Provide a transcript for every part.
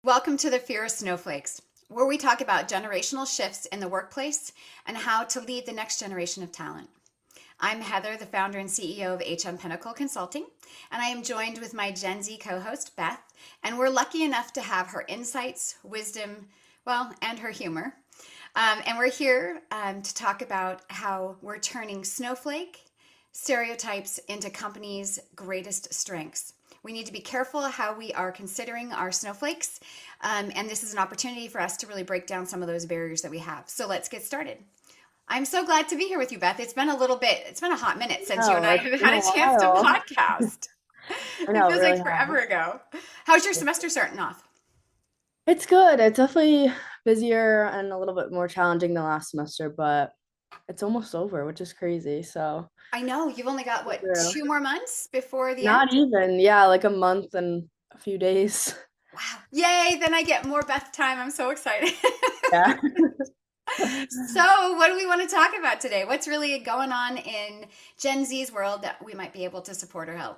Welcome to the Fear of Snowflakes, where we talk about generational shifts in the workplace and how to lead the next generation of talent. I'm Heather, the founder and CEO of HM Pinnacle Consulting, and I am joined with my Gen Z co-host, Beth, and we're lucky enough to have her insights, wisdom, and her humor. And we're here to talk about how we're turning snowflake stereotypes into companies' greatest strengths. We need to be careful how we are considering our snowflakes. And this is an opportunity for us to really break down some of those barriers that we have. So let's get started. I'm so glad to be here with you, Beth. It's been a hot minute since you and I have had a chance to podcast. I know, It feels really like forever ago. How's your semester starting off? It's good. It's definitely busier and a little bit more challenging than last semester, but it's almost over, which is crazy. So, I know you've only got, what, true. 2 more months before the end? Not even, yeah, like a month and a few days. Wow. Yay, then I get more Beth time. I'm so excited. Yeah. So, what do we want to talk about today? What's really going on in Gen Z's world that we might be able to support or help?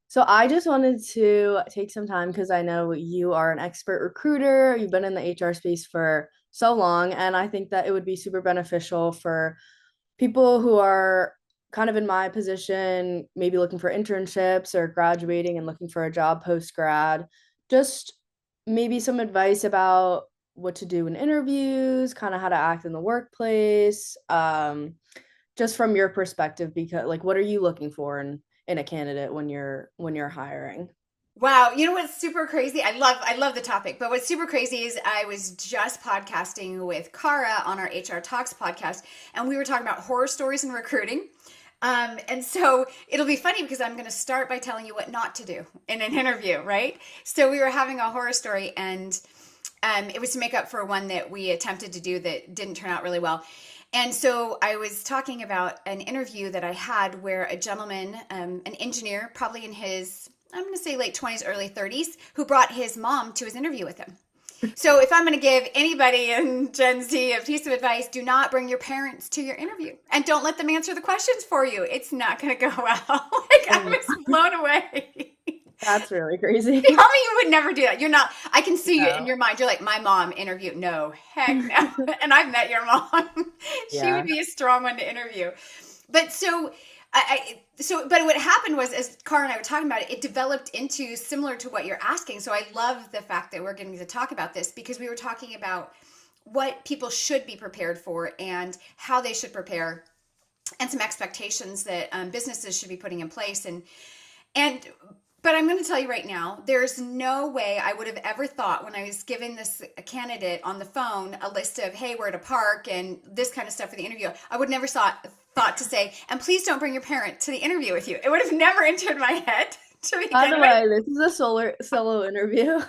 So I just wanted to take some time because I know you are an expert recruiter. You've been in the HR space for so long, and I think that it would be super beneficial for people who are kind of in my position, maybe looking for internships or graduating and looking for a job post grad, just maybe some advice about what to do in interviews, kind of how to act in the workplace, just from your perspective, because like what are you looking for in a candidate when you're hiring? Wow, you know what's super crazy? I love the topic, but what's super crazy is I was just podcasting with Cara on our HR Talks podcast, and we were talking about horror stories in recruiting. And so it'll be funny because I'm going to start by telling you what not to do in an interview, right? So we were having a horror story, and it was to make up for one that we attempted to do that didn't turn out really well. And so I was talking about an interview that I had where a gentleman, an engineer, probably in his, I'm going to say late 20s, early 30s, who brought his mom to his interview with him. So if I'm going to give anybody in Gen Z a piece of advice, do not bring your parents to your interview and don't let them answer the questions for you. It's not going to go well. Like I Mm, was blown away. That's really crazy. Tell me you would never do that. You're not, I can see you in No. your mind. You're like, my mom interview. No, heck no. And I've met your mom. She would Yeah. be a strong one to interview. But but what happened was, as Cara and I were talking about it, it developed into similar to what you're asking. So I love the fact that we're getting to talk about this because we were talking about what people should be prepared for and how they should prepare and some expectations that businesses should be putting in place. And but I'm going to tell you right now, there's no way I would have ever thought when I was giving this a candidate on the phone a list of, hey, where to park and this kind of stuff for the interview. I would never thought to say, and please don't bring your parent to the interview with you. It would have never entered my head to By begin the with. way, this is a solo interview.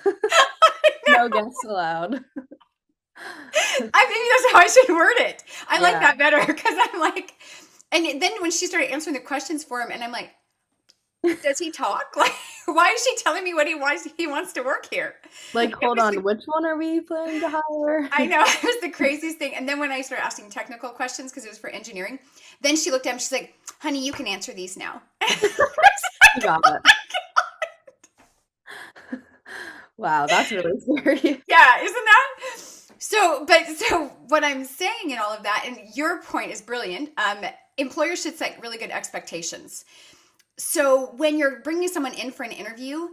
No guests allowed. Maybe that's how I should word it. I like Yeah. that better because I'm like, and then when she started answering the questions for him, and I'm like, does he talk? Like, why is she telling me what he wants to work here? Like, It hold was on, the, which one are we planning to hire? I know it was the craziest thing. And then when I started asking technical questions because it was for engineering, then she looked at him. She's like, "Honey, you can answer these now." You got it. Wow, that's really scary. Yeah, isn't that? So what I'm saying in all of that, and your point is brilliant. Employers should set really good expectations. So when you're bringing someone in for an interview,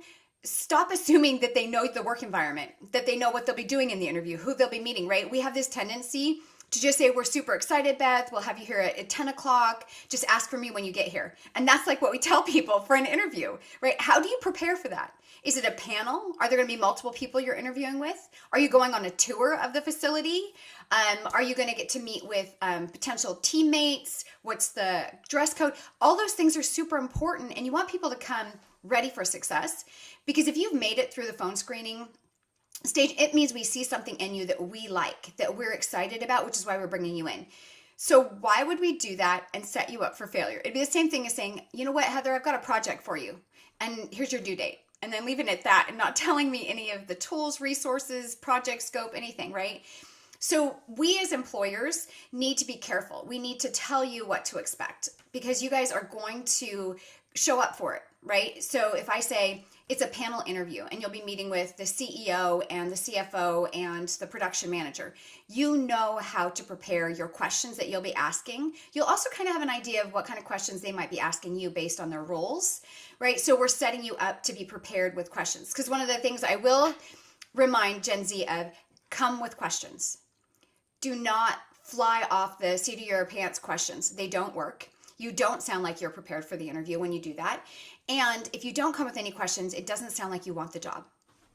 stop assuming that they know the work environment, that they know what they'll be doing in the interview, who they'll be meeting, right? We have this tendency to just say, we're super excited, Beth. We'll have you here at 10 o'clock. Just ask for me when you get here. And that's like what we tell people for an interview, right? How do you prepare for that? Is it a panel? Are there going to be multiple people you're interviewing with? Are you going on a tour of the facility? Are you going to get to meet with potential teammates? What's the dress code? All those things are super important, and you want people to come ready for success. Because if you've made it through the phone screening stage, it means we see something in you that we like, that we're excited about, which is why we're bringing you in. So why would we do that and set you up for failure? It'd be the same thing as saying, you know what, Heather, I've got a project for you, and here's your due date. And then leaving it at that and not telling me any of the tools, resources, project scope, anything, right? So we as employers need to be careful. We need to tell you what to expect because you guys are going to show up for it, right? So if I say, it's a panel interview, and you'll be meeting with the CEO and the CFO and the production manager. You know how to prepare your questions that you'll be asking. You'll also kind of have an idea of what kind of questions they might be asking you based on their roles, right? So we're setting you up to be prepared with questions. Because one of the things I will remind Gen Z of, come with questions. Do not fly off the seat of your pants questions. They don't work. You don't sound like you're prepared for the interview when you do that. And if you don't come with any questions, it doesn't sound like you want the job.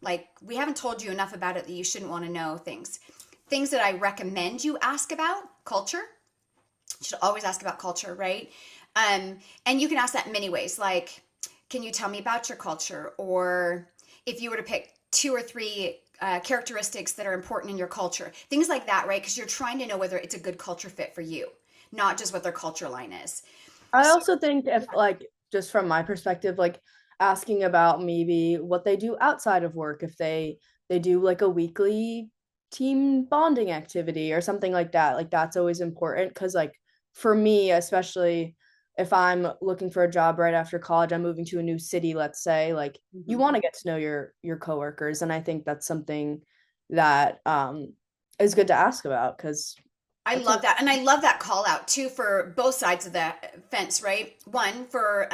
Like, we haven't told you enough about it that you shouldn't want to know things. Things that I recommend you ask about: culture. You should always ask about culture, right? And you can ask that in many ways. Like, can you tell me about your culture? Or if you were to pick 2 or 3 characteristics that are important in your culture, things like that, right? Because you're trying to know whether it's a good culture fit for you, not just what their culture line is. I So, also think if like just from my perspective, like asking about maybe what they do outside of work, if they do like a weekly team bonding activity or something like that, like that's always important because like for me, especially if I'm looking for a job right after college, I'm moving to a new city, let's say, like you mhm. want to get to know your coworkers, and I think that's something that is good to ask about because I that's a love that. And I love that call out too for both sides of the fence, right? One, for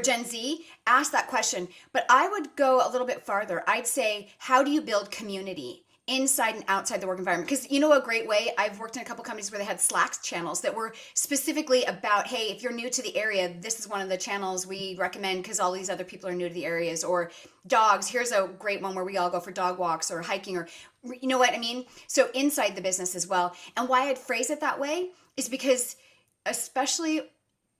Gen Z, ask that question. But I would go a little bit farther. I'd say, how do you build community inside and outside the work environment? Because you know, a great way, I've worked in a couple companies where they had Slack channels that were specifically about, hey, if you're new to the area, this is one of the channels we recommend because all these other people are new to the areas. Or dogs, here's a great one where we all go for dog walks or hiking, or you know what I mean? So inside the business as well. And why I'd phrase it that way is because, especially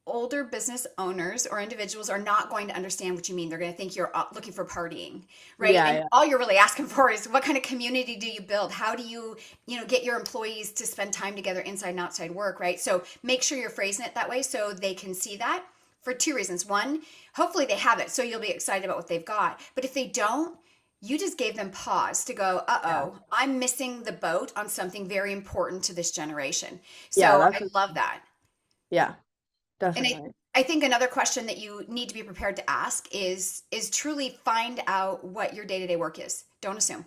older business owners or individuals, are not going to understand what you mean. They're going to think you're looking for partying, right? yeah, And yeah, all you're really asking for is, what kind of community do you build? How do you, get your employees to spend time together inside and outside work, right? So make sure you're phrasing it that way so they can see that, for 2 reasons. One, hopefully they have it, so you'll be excited about what they've got. But if they don't, you just gave them pause to go, yeah, uh-oh, I'm missing the boat on something very important to this generation. yeah, So that's I love that. yeah, And definitely. I think another question that you need to be prepared to ask is truly find out what your day-to-day work is. Don't assume.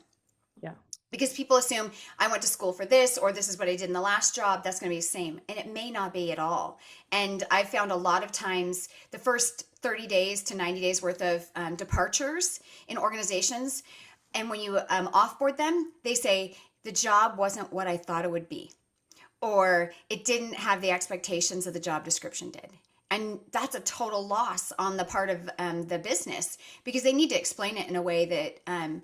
Yeah. Because people assume, I went to school for this, or this is what I did in the last job, that's going to be the same. And it may not be at all. And I found a lot of times the first 30 days to 90 days worth of departures in organizations, and when you offboard them, they say, the job wasn't what I thought it would be, or it didn't have the expectations that the job description did. And that's a total loss on the part of the business, because they need to explain it in a way that an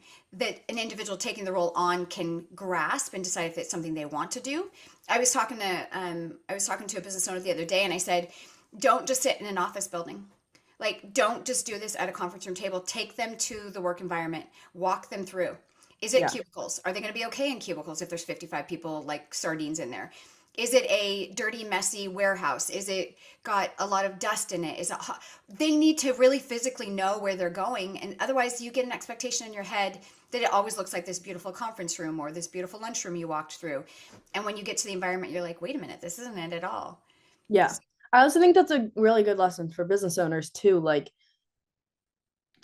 individual taking the role on can grasp and decide if it's something they want to do. I was talking to a business owner the other day, and I said, don't just sit in an office building. Like, don't just do this at a conference room table. Take them to the work environment. Walk them through. Is it Yeah. cubicles? Are they going to be okay in cubicles if there's 55 people like sardines in there? Is it a dirty, messy warehouse? Is it got a lot of dust in it? Is it hot? They need to really physically know where they're going. And otherwise, you get an expectation in your head that it always looks like this beautiful conference room or this beautiful lunchroom you walked through. And when you get to the environment, you're like, wait a minute, this isn't it at all. Yeah. I also think that's a really good lesson for business owners too. Like,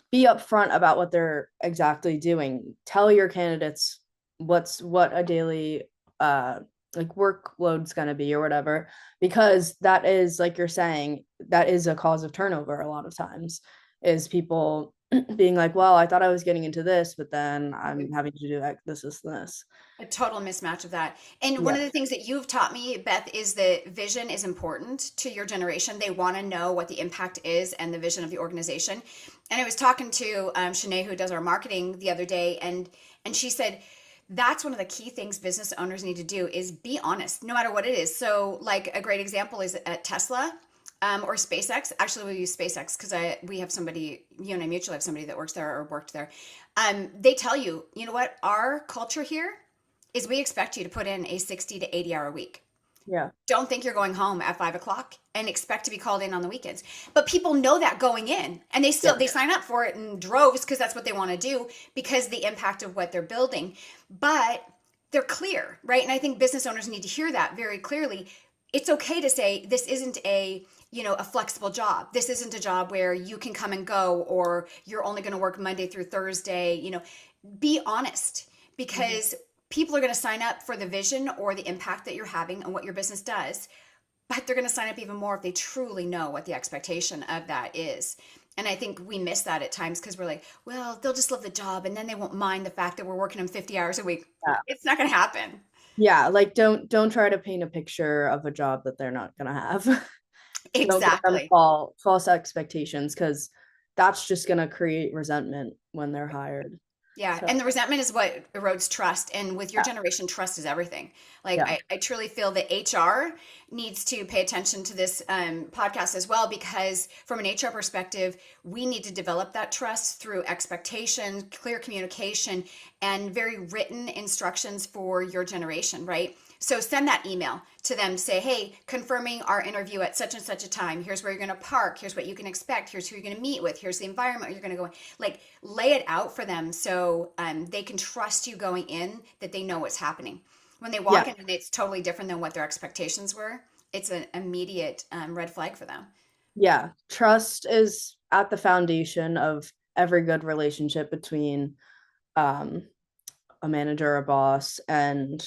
be upfront about what they're exactly doing. Tell your candidates what a daily like workload's gonna be or whatever, because that is, like you're saying, that is a cause of turnover a lot of times, is people being like, well, I thought I was getting into this, but then I'm having to do like this. A total mismatch of that. And one Yeah. of the things that you've taught me, Beth, is that vision is important to your generation. They want to know what the impact is and the vision of the organization. And I was talking to Shanae, who does our marketing, the other day, and she said, that's one of the key things business owners need to do is be honest, no matter what it is. So, like, a great example is at Tesla, or SpaceX. Actually, we use SpaceX because we have somebody, you and I mutually have somebody that works there or worked there. They tell you, you know what, our culture here is we expect you to put in a 60 to 80 hour week. Yeah. Don't think you're going home at 5 o'clock and expect to be called in on the weekends. But people know that going in, and Yeah. they sign up for it in droves because that's what they want to do, because the impact of what they're building. But they're clear, right? And I think business owners need to hear that very clearly. It's okay to say, this isn't a a flexible job. This isn't a job where you can come and go, or you're only going to work Monday through Thursday. Be honest, because people are going to sign up for the vision or the impact that you're having and what your business does, but they're going to sign up even more if they truly know what the expectation of that is. And I think we miss that at times because we're like, well, they'll just love the job and then they won't mind the fact that we're working them 50 hours a week. Yeah. It's not going to happen. Yeah, like don't try to paint a picture of a job that they're not gonna have. Don't give them Exactly. false expectations, because that's just gonna create resentment when they're hired. Yeah, So and the resentment is what erodes trust. And with your yeah, generation, trust is everything. Like, yeah, I truly feel that HR needs to pay attention to this podcast as well, because from an HR perspective, we need to develop that trust through expectation, clear communication, and very written instructions for your generation, right? So send that email to them, say, hey, confirming our interview at such and such a time. Here's where you're going to park. Here's what you can expect. Here's who you're going to meet with. Here's the environment you're going to go in. Like, lay it out for them so they can trust you going in, that they know what's happening. When they walk yeah, in and it's totally different than what their expectations were, it's an immediate red flag for them. yeah. Trust is at the foundation of every good relationship between um a manager, a boss, and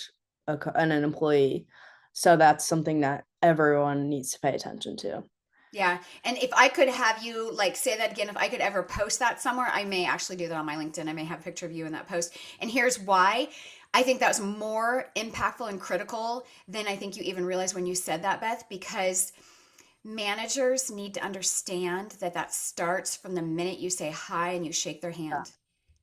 and an employee. So that's something that everyone needs to pay attention to. Yeah. And if I could have you like say that again, if I could ever post that somewhere, I may actually do that on my LinkedIn. I may have a picture of you in that post. And here's why. I think that was more impactful and critical than I think you even realized when you said that, Beth, because managers need to understand that that starts from the minute you say hi and you shake their Yeah. hand.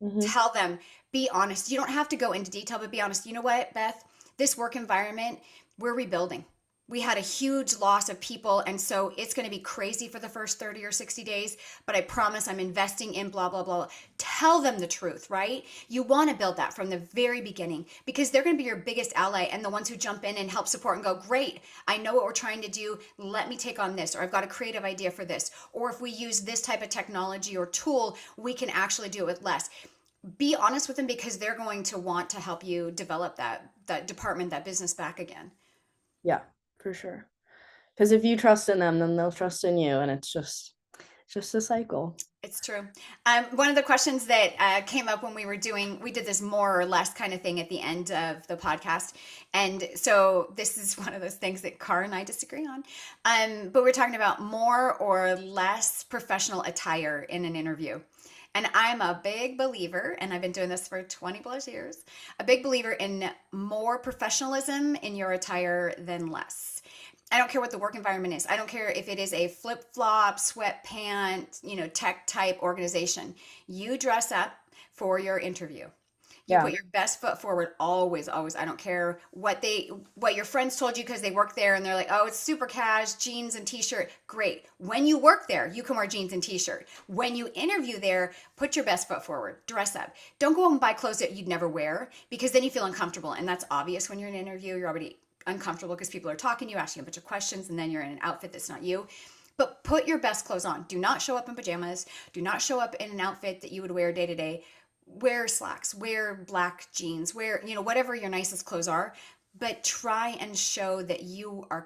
Hmm. Tell them, be honest. You don't have to go into detail, but be honest. You know what, Beth? This work environment, we're rebuilding. We had a huge loss of people, and so it's going to be crazy for the first 30 or 60 days, but I promise I'm investing in blah, blah, blah. Tell them the truth, right? You want to build that from the very beginning, because they're going to be your biggest ally and the ones who jump in and help support and go, great, I know what we're trying to do. Let me take on this, or I've got a creative idea for this. Or if we use this type of technology or tool, we can actually do it with less. Be honest with them, because they're going to want to help you develop that department, that business back again. Yeah, for sure. Because if you trust in them, then they'll trust in you, and it's just a cycle. It's true. One of the questions that came up when we did this more or less kind of thing at the end of the podcast. And so this is one of those things that Cara and I disagree on. But we're talking about more or less professional attire in an interview. And I'm a big believer, and I've been doing this for 20 plus years, a big believer in more professionalism in your attire than less. I don't care what the work environment is. I don't care if it is a flip-flop, sweatpant, tech type organization. You dress up for your interview. You Yeah, put your best foot forward always, always. I don't care what your friends told you because they work there and they're like, oh, it's super cash, jeans and t-shirt. Great. When you work there, you can wear jeans and t-shirt. When you interview there, put your best foot forward. Dress up. Don't go and buy clothes that you'd never wear, because then you feel uncomfortable. And that's obvious when you're in an interview. You're already uncomfortable because people are talking to you, asking you a bunch of questions, and then you're in an outfit that's not you. But put your best clothes on. Do not show up in pajamas. Do not show up in an outfit that you would wear day to day. Wear slacks, wear black jeans, wear, whatever your nicest clothes are, but try and show that you are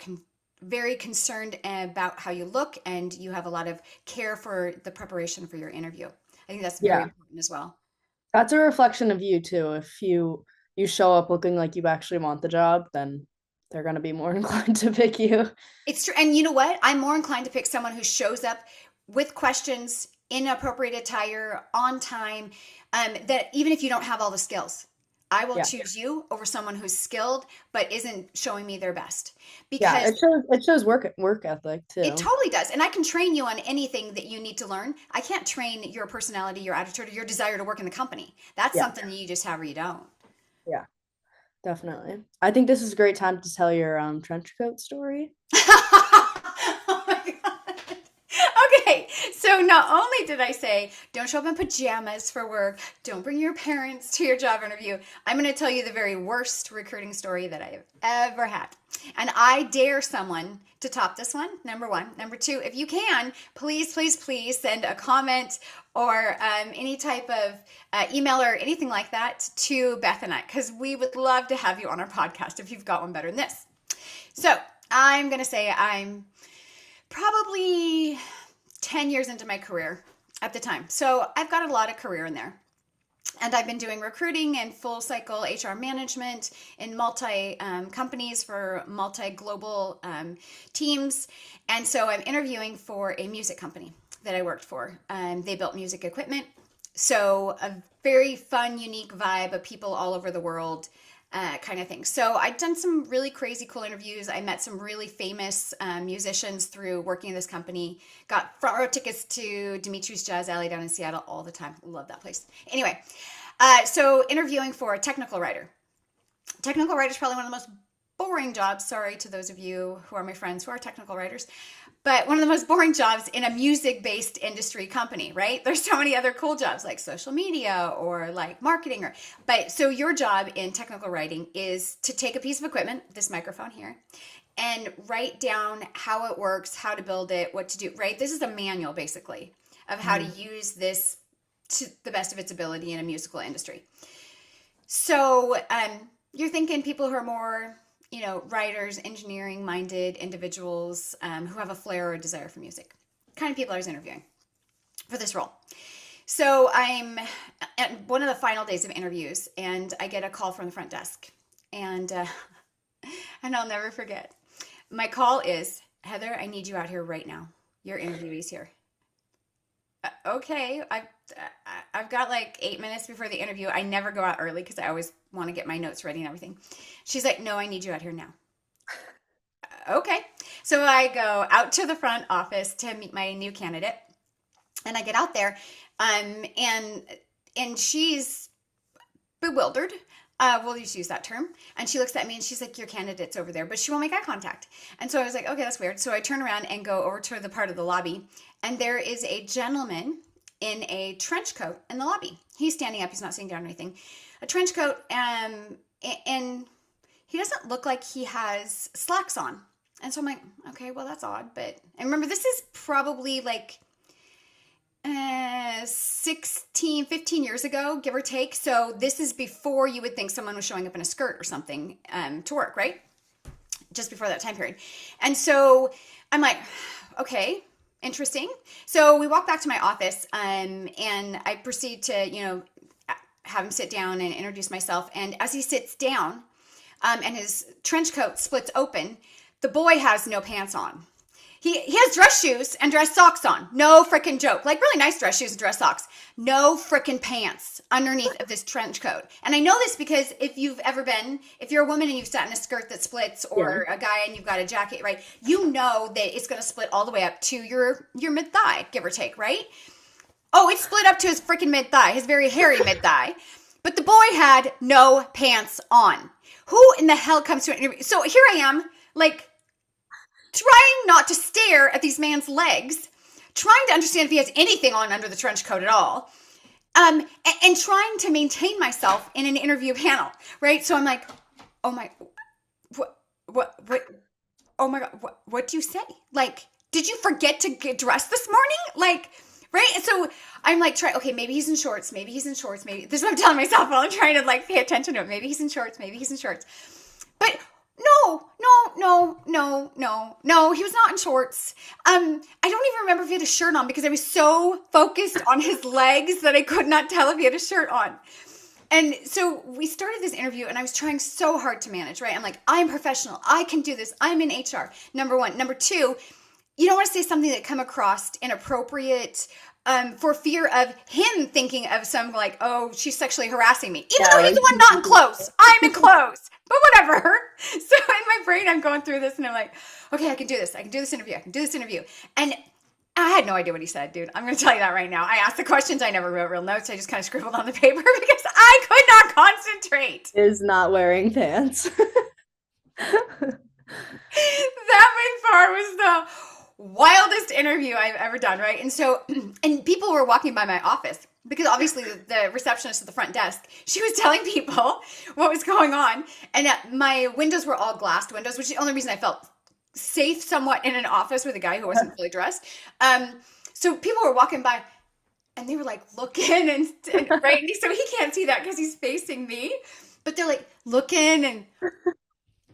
very concerned about how you look, and you have a lot of care for the preparation for your interview. I think that's very yeah. important as well. That's a reflection of you too. If you show up looking like you actually want the job, then they're gonna be more inclined to pick you. It's true. And you know what? I'm more inclined to pick someone who shows up with questions, in appropriate attire, on time, that even if you don't have all the skills, I will Yeah. choose you over someone who's skilled but isn't showing me their best, Yeah, because it shows work ethic it too. totally does. And I can train you on anything that you need to learn. I can't train your personality, your attitude, or your desire to work in the company. That's Yeah, something that you just have or you don't. yeah, definitely. I think this is a great time to tell your trench coat story. Oh my God. Okay, so not only did I say don't show up in pajamas for work, don't bring your parents to your job interview, I'm going to tell you the very worst recruiting story that I have ever had. And I dare someone to top this one, number one. Number two, if you can, please, please, please send a comment or any type of email or anything like that to Beth and I, because we would love to have you on our podcast if you've got one better than this. So I'm going to say I'm probably 10 years into my career at the time. So I've got a lot of career in there. And I've been doing recruiting and full cycle HR management in multi companies for multi global teams. And so I'm interviewing for a music company that I worked for. They built music equipment. So a very fun, unique vibe of people all over the world. Kind of thing. So I've done some really crazy cool interviews. I met some really famous musicians through working in this company. Got front row tickets to Dimitri's Jazz Alley down in Seattle all the time. Love that place. Anyway, so interviewing for a technical writer. Technical writer is probably one of the most boring jobs. Sorry to those of you who are my friends who are technical writers. But one of the most boring jobs in a music-based industry company, right? There's so many other cool jobs like social media or like marketing. But so your job in technical writing is to take a piece of equipment, this microphone here, and write down how it works, how to build it, what to do, right? This is a manual basically of how to use this to the best of its ability in a musical industry. So you're thinking people who are more writers, engineering-minded individuals who have a flair or a desire for music. Kind of people I was interviewing for this role. So I'm at one of the final days of interviews, and I get a call from the front desk. And I'll never forget. My call is, Heather, I need you out here right now. Your interviewee's here. Okay, I've got like 8 minutes before the interview. I never go out early because I always want to get my notes ready and everything. She's like, no, I need you out here now. Okay. So I go out to the front office to meet my new candidate. And I get out there and she's bewildered. We'll just use that term. And she looks at me and she's like, your candidate's over there, but she won't make eye contact. And so I was like, okay, that's weird. So I turn around and go over to the part of the lobby, and there is a gentleman in a trench coat in the lobby. He's standing up. He's not sitting down or anything. A trench coat, and he doesn't look like he has slacks on. And so I'm like, okay, well, that's odd. But, and remember, this is probably like 15 years ago, give or take. So this is before you would think someone was showing up in a skirt or something to work, right? Just before that time period. And so I'm like, okay, interesting. So we walk back to my office and I proceed to, have him sit down and introduce myself. And as he sits down and his trench coat splits open, the boy has no pants on. He has dress shoes and dress socks on. No freaking joke. Like really nice dress shoes and dress socks. No freaking pants underneath of this trench coat. And I know this because if you're a woman and you've sat in a skirt that splits, or a guy and you've got a jacket, right? You know that it's going to split all the way up to your mid-thigh, give or take, right? Oh, it split up to his freaking mid-thigh, his very hairy mid-thigh. But the boy had no pants on. Who in the hell comes to an interview? So here I am, like, trying not to stare at these man's legs, trying to understand if he has anything on under the trench coat at all, and trying to maintain myself in an interview panel, right? So I'm like, oh my, what, oh my God, what do you say? Like, did you forget to get dressed this morning? Like, right? And so I'm like, okay, maybe he's in shorts, maybe this is what I'm telling myself while I'm trying to like pay attention to it. Maybe he's in shorts. But no, he was not in shorts. I don't even remember if he had a shirt on because I was so focused on his legs that I could not tell if he had a shirt on. And so we started this interview and I was trying so hard to manage, right? I'm like, I'm professional. I can do this. I'm in HR. Number one. Number two, you don't want to say something that come across inappropriate for fear of him thinking of some like, oh, she's sexually harassing me. Even though he's the one not in clothes. I'm in clothes. But whatever. So in my brain, I'm going through this and I'm like, okay, I can do this. I can do this interview. And I had no idea what he said, dude. I'm going to tell you that right now. I asked the questions. I never wrote real notes. I just kind of scribbled on the paper because I could not concentrate. Is not wearing pants. That by far was the wildest interview I've ever done, right? And so, and people were walking by my office because obviously the receptionist at the front desk, she was telling people what was going on. And my windows were all glassed windows, which is the only reason I felt safe somewhat in an office with a guy who wasn't fully dressed. So people were walking by and they were like looking and right. So he can't see that because he's facing me, but they're like looking and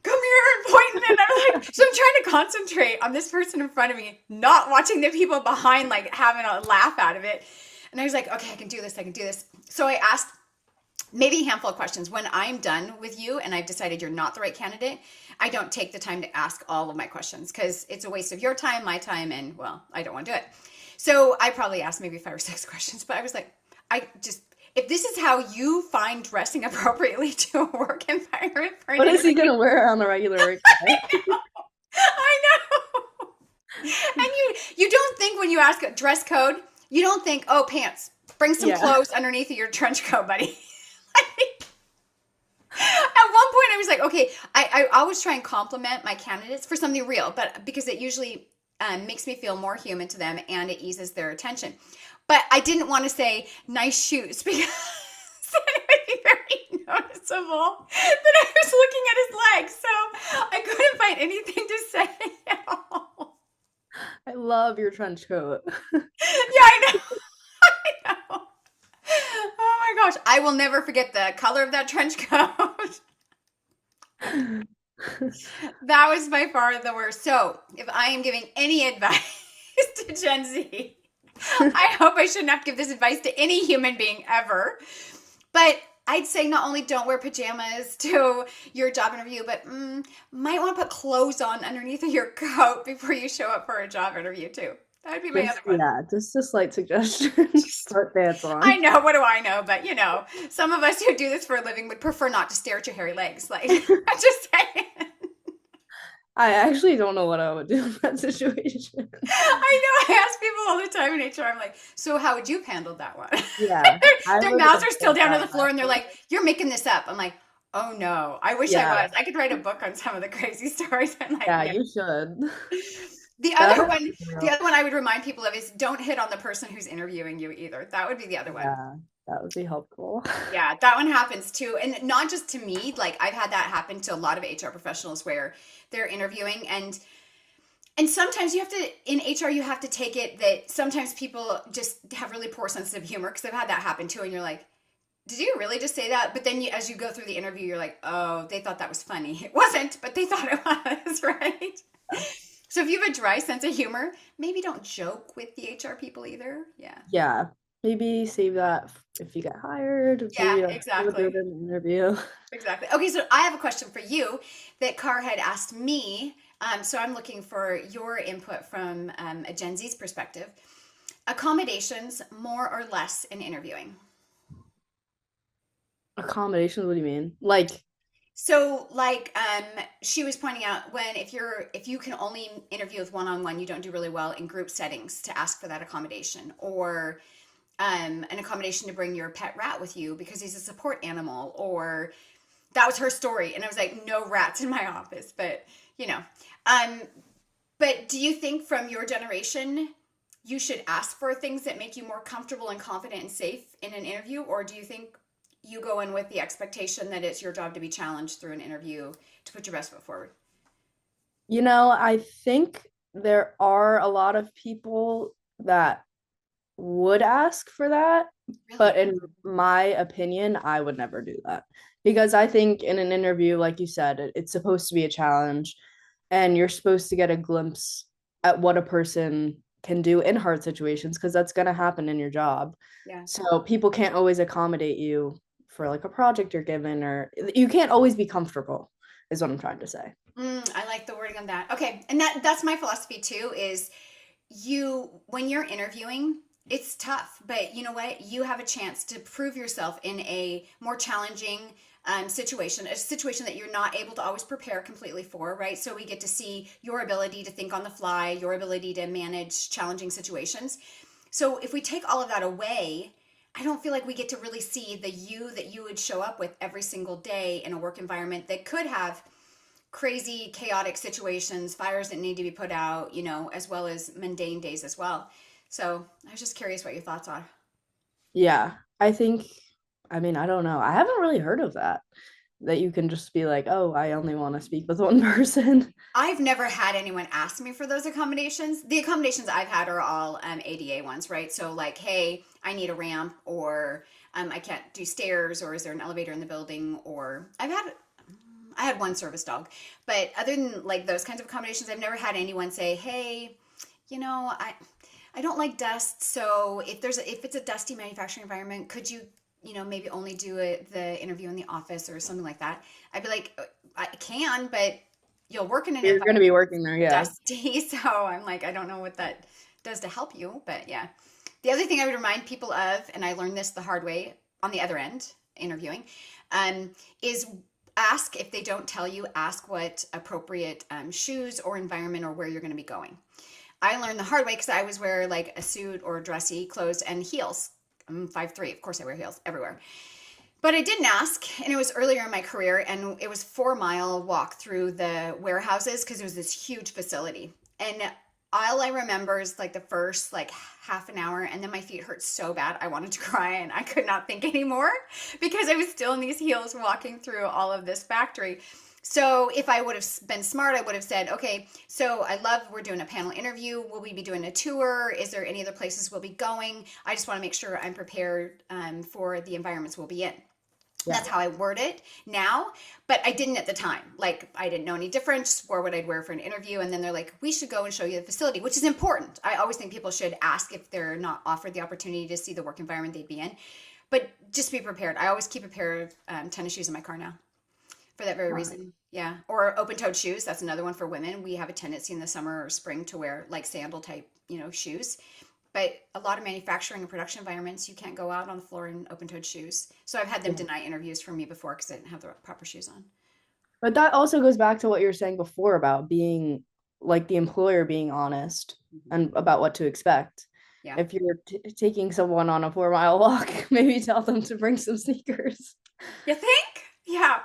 come here and pointing. And I'm like, so I'm trying to concentrate on this person in front of me, not watching the people behind, like having a laugh out of it. And I was like, okay, I can do this. I can do this. So I asked maybe a handful of questions. When I'm done with you and I've decided you're not the right candidate, I don't take the time to ask all of my questions because it's a waste of your time, my time, and well, I don't want to do it. So I probably asked maybe 5 or 6 questions, but I was like, if this is how you find dressing appropriately to a work environment for an What is he interview, gonna wear on the regular work day? I know. And you don't think when you ask a dress code, you don't think, oh, pants. Bring some Yeah. clothes underneath of your trench coat, buddy. At one point, I was like, okay, I always try and compliment my candidates for something real, but because it usually makes me feel more human to them and it eases their attention. But I didn't want to say nice shoes because it would be very noticeable that I was looking at his legs. So I couldn't find anything to say at all. I love your trench coat. Yeah, I know. I know. Oh my gosh. I will never forget the color of that trench coat. That was by far the worst. So, if I am giving any advice to Gen Z, I hope I shouldn't have to give this advice to any human being ever. But I'd say not only don't wear pajamas to your job interview, but might want to put clothes on underneath of your coat before you show up for a job interview too. That would be my other one. Yeah, just a slight suggestion. Put pants on. I know, what do I know? But some of us who do this for a living would prefer not to stare at your hairy legs. Like, I'm just saying. I actually don't know what I would do in that situation. I know. I ask people all the time in HR. I'm like, so how would you have handled that one? Yeah. Their mouths are still down to the floor, and they're like, "You're making this up." I'm like, "Oh no, I wish I was. I could write a book on some of the crazy stories." I'm like, yeah, you should. The other one I would remind people of is don't hit on the person who's interviewing you either. That would be the other one. Yeah, that would be helpful. Yeah, that one happens too. And not just to me, like I've had that happen to a lot of HR professionals where they're interviewing and sometimes you have to, in HR, you have to take it that sometimes people just have really poor sense of humor because I've had that happen too. And you're like, did you really just say that? But then as you go through the interview, you're like, oh, they thought that was funny. It wasn't, but they thought it was, right? So if you have a dry sense of humor, maybe don't joke with the HR people either. Yeah. Yeah. Maybe save that if you get hired. Yeah, maybe exactly. An interview. Exactly. Okay, so I have a question for you that Car had asked me. So I'm looking for your input from a Gen Z's perspective. Accommodations, more or less in interviewing? Accommodations, what do you mean? Like, So, she was pointing out when if you can only interview with one-on-one, you don't do really well in group settings to ask for that accommodation, or an accommodation to bring your pet rat with you because he's a support animal, or that was her story. And I was like, no rats in my office, but but do you think from your generation, you should ask for things that make you more comfortable and confident and safe in an interview? Or do you think you go in with the expectation that it's your job to be challenged through an interview to put your best foot forward? I think there are a lot of people that would ask for that, Really? but in my opinion, I would never do that because I think in an interview, like you said, it's supposed to be a challenge and you're supposed to get a glimpse at what a person can do in hard situations because that's going to happen in your job. Yeah. So people can't always accommodate you for like a project you're given, or you can't always be comfortable is what I'm trying to say. I like the wording on that. Okay. And that's my philosophy too, is when you're interviewing, it's tough, but you know what? You have a chance to prove yourself in a more challenging situation, a situation that you're not able to always prepare completely for, right? So we get to see your ability to think on the fly, your ability to manage challenging situations. So if we take all of that away, I don't feel like we get to really see the you that you would show up with every single day in a work environment that could have crazy, chaotic situations, fires that need to be put out, as well as mundane days as well. So I was just curious what your thoughts are. Yeah, I think, I don't know. I haven't really heard of that you can just be like, oh, I only want to speak with one person. I've never had anyone ask me for those accommodations. The accommodations I've had are all ADA ones, right? So like, hey, I need a ramp, or I can't do stairs, or is there an elevator in the building? Or I've had I had one service dog, but other than like those kinds of accommodations, I've never had anyone say, "Hey, you know, I don't like dust, so if it's a dusty manufacturing environment, could you, maybe only do the interview in the office or something like that?" I'd be like, I can, but you'll work in an You're going to environment be working there, yeah. dusty, so I'm like, I don't know what that does to help you, but yeah. The other thing I would remind people of, and I learned this the hard way on the other end, interviewing, is ask if they don't tell you, ask what appropriate shoes or environment or where you're going to be going. I learned the hard way because I always wear like a suit or dressy clothes and heels. I'm 5'3", of course I wear heels everywhere. But I didn't ask, and it was earlier in my career, and it was 4 mile walk through the warehouses because it was this huge facility. And all I remember is like the first like half an hour, and then my feet hurt so bad I wanted to cry and I could not think anymore because I was still in these heels walking through all of this factory. So if I would have been smart, I would have said, okay, so we're doing a panel interview. Will we be doing a tour? Is there any other places we'll be going? I just want to make sure I'm prepared for the environments we'll be in. Yeah. That's how I word it now, but I didn't at the time. Like, I didn't know any difference, wore what I'd wear for an interview, and then they're like, we should go and show you the facility, which is important. I always think people should ask if they're not offered the opportunity to see the work environment they'd be in, but just be prepared. I always keep a pair of tennis shoes in my car now for that very reason. Yeah, or open-toed shoes. That's another one for women. We have a tendency in the summer or spring to wear like sandal type, shoes. But a lot of manufacturing and production environments, you can't go out on the floor in open-toed shoes. So I've had them deny interviews from me before because I didn't have the proper shoes on. But that also goes back to what you were saying before about being like the employer being honest and about what to expect. Yeah. If you're taking someone on a 4 mile walk, maybe tell them to bring some sneakers. You think? Yeah.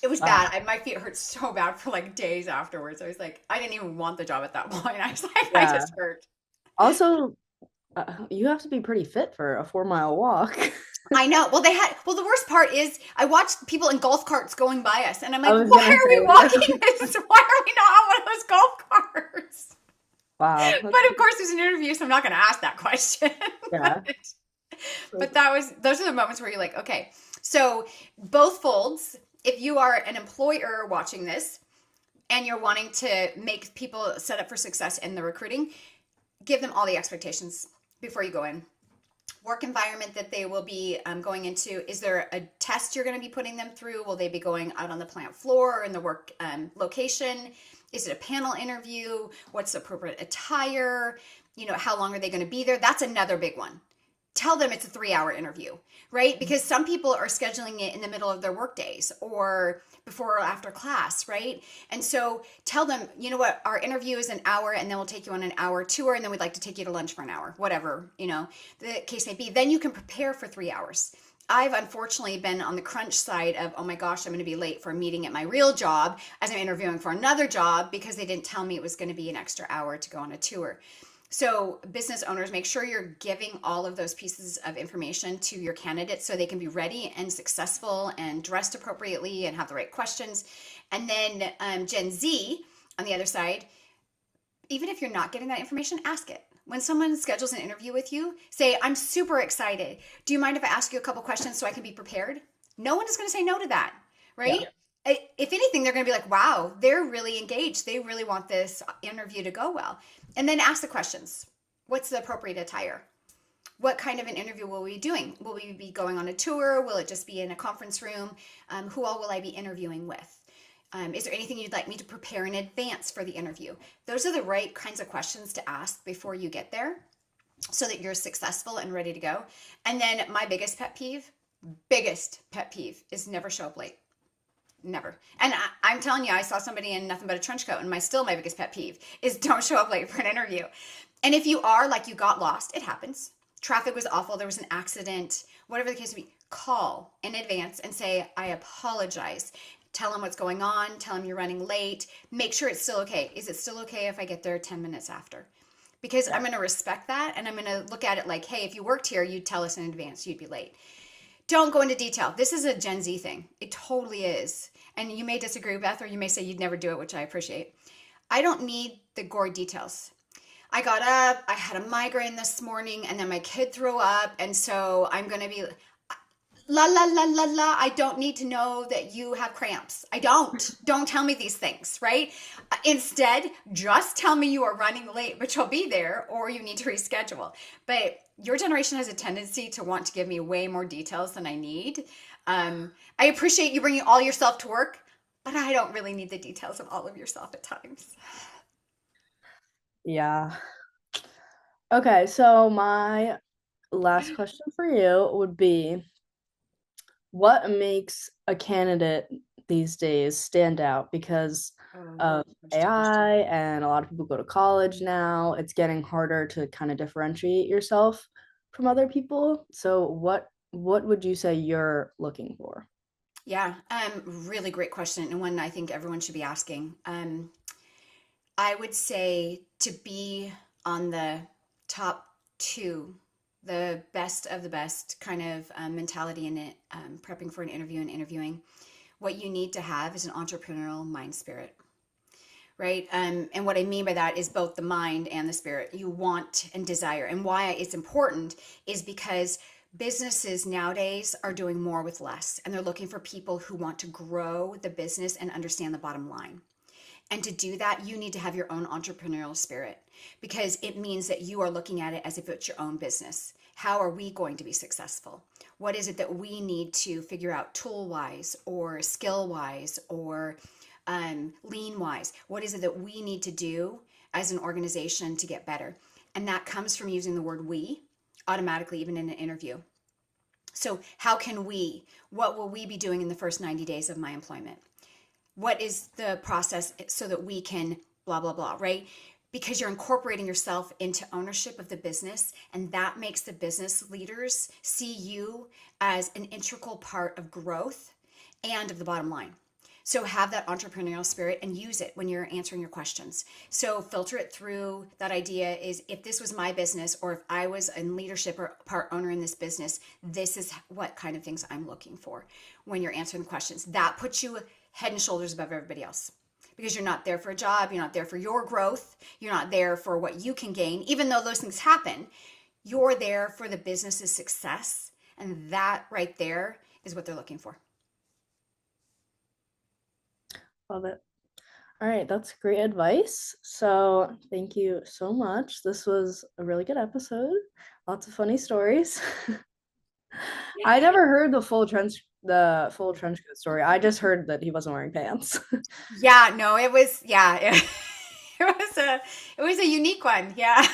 It was bad. My feet hurt so bad for like days afterwards. I was like, I didn't even want the job at that point. I was like, I just hurt. Also, you have to be pretty fit for a 4 mile walk. I know. Well, the worst part is I watched people in golf carts going by us, and I'm like, why are we walking this? Why are we not on one of those golf carts? Wow. But of course, there's an interview, so I'm not going to ask that question. Yeah. But those are the moments where you're like, okay, so both folds. If you are an employer watching this and you're wanting to make people set up for success in the recruiting, give them all the expectations before you go in. Work environment that they will be going into. Is there a test you're going to be putting them through? Will they be going out on the plant floor or in the work location? Is it a panel interview? What's the appropriate attire? How long are they going to be there? That's another big one. Tell them it's a 3-hour interview, right? Because some people are scheduling it in the middle of their work days or before or after class, right? And so tell them, you know what, our interview is an hour and then we'll take you on an hour tour and then we'd like to take you to lunch for an hour, whatever, the case may be. Then you can prepare for 3 hours. I've unfortunately been on the crunch side of, oh my gosh, I'm going to be late for a meeting at my real job as I'm interviewing for another job because they didn't tell me it was going to be an extra hour to go on a tour. So business owners, make sure you're giving all of those pieces of information to your candidates so they can be ready and successful and dressed appropriately and have the right questions. And then Gen Z on the other side, even if you're not getting that information, ask it. When someone schedules an interview with you, say, I'm super excited. Do you mind if I ask you a couple questions so I can be prepared? No one is going to say no to that, right? Yeah. If anything, they're going to be like, wow, they're really engaged. They really want this interview to go well. And then ask the questions. What's the appropriate attire? What kind of an interview will we be doing? Will we be going on a tour? Will it just be in a conference room? Who all will I be interviewing with? Is there anything you'd like me to prepare in advance for the interview? Those are the right kinds of questions to ask before you get there so that you're successful and ready to go. And then my biggest pet peeve is never show up late. Never. And I'm telling you, I saw somebody in nothing but a trench coat, and my biggest pet peeve is don't show up late for an interview. And if you are, like, you got lost, it happens. Traffic was awful. There was an accident, whatever the case may be, call in advance and say, I apologize. Tell them what's going on. Tell them you're running late. Make sure it's still okay. Is it still okay if I get there 10 minutes after? Because I'm going to respect that, and I'm going to look at it like, hey, if you worked here, you'd tell us in advance you'd be late. Don't go into detail. This is a Gen Z thing. It totally is. And you may disagree, Beth, or you may say you'd never do it, which I appreciate. I don't need the gory details. I got up, I had a migraine this morning, and then my kid threw up, and so I'm going to be... La la la la la. I don't need to know that you have cramps. I don't. Don't tell me these things, right? Instead, just tell me you are running late, but you'll be there, or you need to reschedule. But your generation has a tendency to want to give me way more details than I need. I appreciate you bringing all yourself to work, but I don't really need the details of all of yourself at times. Yeah. Okay, so my last question for you would be, what makes a candidate these days stand out? Because Oh, of question. AI and a lot of people go to college now, it's getting harder to kind of differentiate yourself from other people. So what would you say you're looking for? Yeah, really great question, and one I think everyone should be asking. I would say to be on the top two, the best of the best kind of mentality in it, prepping for an interview and interviewing. What you need to have is an entrepreneurial mind spirit, right? And what I mean by that is both the mind and the spirit. You want and desire. And why it's important is because businesses nowadays are doing more with less, and they're looking for people who want to grow the business and understand the bottom line. And to do that, you need to have your own entrepreneurial spirit because it means that you are looking at it as if it's your own business. How are we going to be successful? What is it that we need to figure out tool wise or skill wise or lean wise? What is it that we need to do as an organization to get better? And that comes from using the word we automatically, even in an interview. So, how can we, what will we be doing in the first 90 days of my employment? What is the process so that we can blah blah blah, right? Because you're incorporating yourself into ownership of the business, and that makes the business leaders see you as an integral part of growth and of the bottom line. So have that entrepreneurial spirit and use it when you're answering your questions. So filter it through that idea is, if this was my business or if I was in leadership or part owner in this business, this is what kind of things I'm looking for when you're answering the questions. That puts you head and shoulders above everybody else because you're not there for a job, you're not there for your growth, you're not there for what you can gain, even though those things happen. You're there for the business's success, and that right there is what they're looking for. Love it. All right, that's great advice. So, thank you so much. This was a really good episode. Lots of funny stories. I never heard the full trench coat story. I just heard that he wasn't wearing pants. Yeah, no, it was yeah, it was a unique one. Yeah.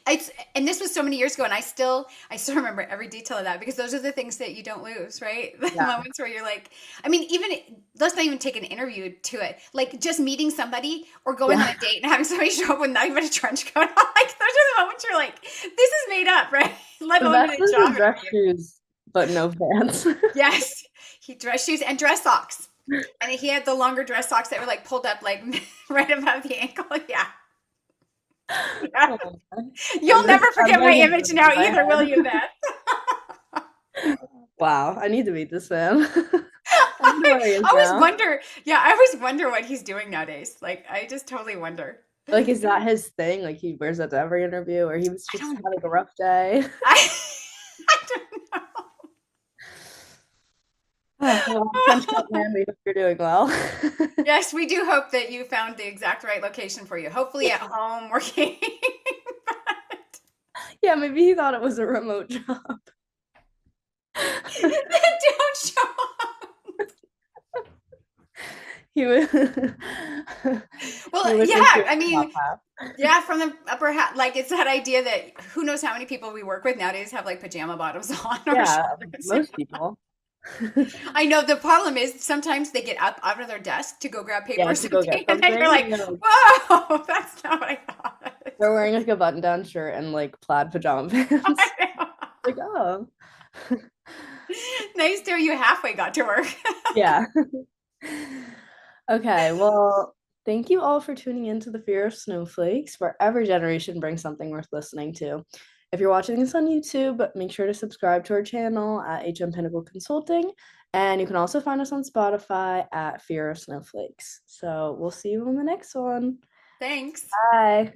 It's and this was so many years ago, and I still remember every detail of that because those are the things that you don't lose, right? The Yeah. moments where you're like, I mean, even let's not even take an interview to it. Like just meeting somebody or going on Yeah. a date and having somebody show up with not even a trench coat on. Like those are the moments you're like, this is made up, right? Let The alone in best a was the job dress interview. shoes, but no pants. Yes, he dress shoes and dress socks, and he had the longer dress socks that were like pulled up like right above the ankle. Yeah. Yeah. Oh my God. You'll never I'm forget my getting a image picture in now my either, will you, head. Beth? Wow, I need to meet this man. I wonder I where he is always now. wonder, yeah, I always wonder what he's doing nowadays. Like, I just totally wonder. Like, is that his thing? Like, he wears that to every interview, or he was I just don't, having a rough day? I, I don't know. Oh, well, French cut man, we hope you're doing well. Yes, we do hope that you found the exact right location for you. Hopefully at home working. But Yeah, maybe he thought it was a remote job. don't show up. He was Well, he was yeah, into I it top mean, half. yeah, from the upper hat, like it's that idea that who knows how many people we work with nowadays have like pajama bottoms on or Yeah, shorts. most people. I know the problem is sometimes they get up out of their desk to go grab paper Yeah, or to go something, get and then you're something. like, "Whoa, that's not what I thought." They're wearing like a button-down shirt and like plaid pajama pants. I know. Like, oh. Nice to you halfway got to work. Yeah. Okay, well, thank you all for tuning in to the Fear of Snowflakes, where every generation brings something worth listening to. If you're watching this on YouTube, make sure to subscribe to our channel at HM Pinnacle Consulting, and you can also find us on Spotify at Fear of Snowflakes. So we'll see you on the next one. Thanks. Bye.